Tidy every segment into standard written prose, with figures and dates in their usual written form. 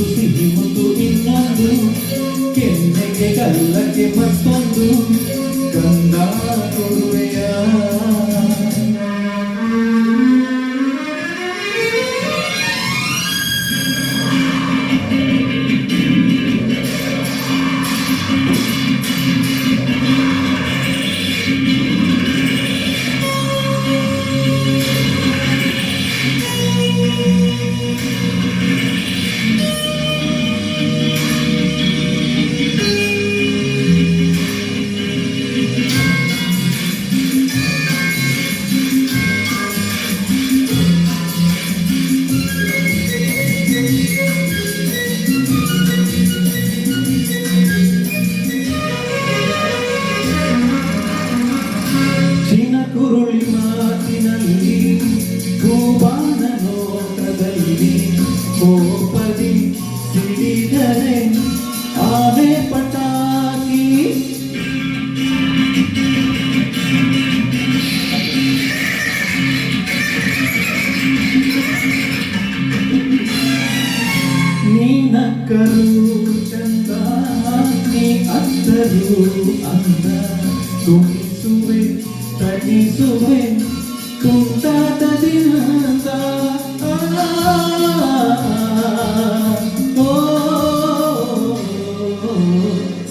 ಸಿಹಿ ಮುತ್ತು ಇನ್ನೊಂದು ಕೆನ್ನೆಗೆ ಗಲ್ಲಕ್ಕೆ ಮತ್ತೊಂದು ಗಂಧ ಕೊಡುವೆಯ ಕುರುಳಿ ಮಾತಿನಲ್ಲಿ ಭೂಬಾನ ನೋಟದಲ್ಲಿ ಕೋಪದಿ ಸಿಡಿದರೆ ಆವೆ ಪಟಾಕಿ ನೀ ನಕ್ಕರು ಚಂದ ನೀ ಅತ್ತರು ಅಂದ ಕುಣಿಸುವೆ ತಣಿಸುವೆ ತುಂಟಾಟದಿಂದ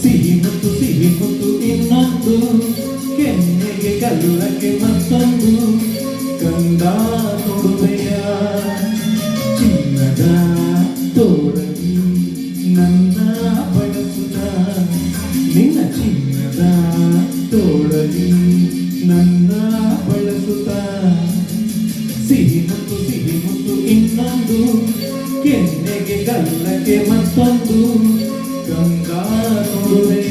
ಸಿಹಿ ಮುತ್ತು ಇನ್ನೊಂದು ಕೆನ್ನೆಗೆ ಗಲ್ಲಕ್ಕೆ ಮತ್ತೊಂದು ಗಂಧ ಕೊಡುವೆಯ ಚಿನ್ನದ ತೋಳಲಿ ನನ್ನ ಬಳಸುತ್ತ ನಿನ್ನ ಚಿನ್ನದ ತೋಳಲಿ ನನ್ನ ಬಳಸುತ್ತ ಸಿಹಿ ಮುತ್ತು ಇನ್ನೊಂದು ಕೆನ್ನೆಗೆ ಗಲ್ಲಕ್ಕೆ ಮತ್ತೊಂದು ಗಂಗಾ ಕೊಡುವೆಯ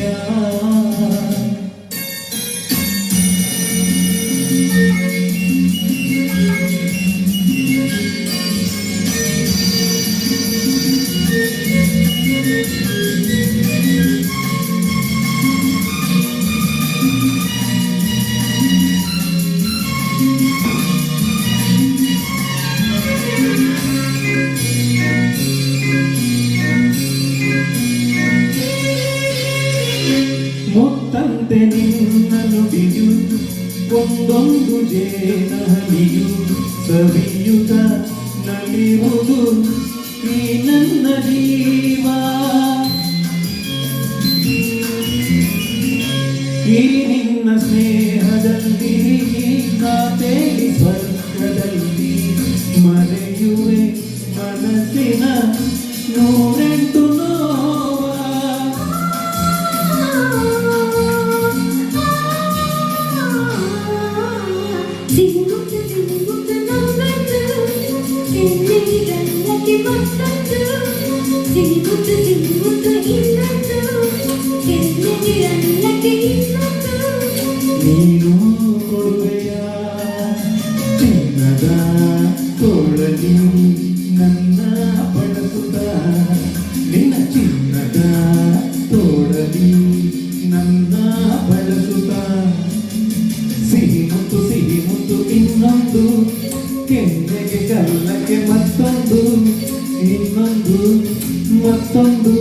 ಮುತ್ತಂತೆ ನಿನ್ನ ನುಡಿಯು ಒಂದೊಂದು ಜೇನಹನಿಯು ಸವಿಯುತ ನಲಿಯುವುದು ಈ ನನ್ನ ಜೀವ ಈ ನಿನ್ನ ಸ್ನೇಹದಲ್ಲಿ ಕಾತೇಲಿ ಸ್ವರ್ಗದಲ್ಲಿ ಮರೆಯುವೆ ಮನಸ್ಸಿನ ನೂರೆಂಟು ನೀನು ಕೊಡುವೆಯ ಚಿನ್ನದ ತೋಳಲಿ ನನ್ನ ಬಳಸುತ್ತ ನಿನ್ನ ಚಿನ್ನದ ತೋಳಲಿ ನನ್ನ ಬಳಸುತ್ತ ಸಿಹಿ ಮುತ್ತು ಇನ್ನೊಂದು ಕೆನ್ನೆಗೆ ಗಲ್ಲಕ್ಕೆ ಮತ್ತೊಂದು ಇನ್ನೊಂದು ಮತ್ತೊಂದು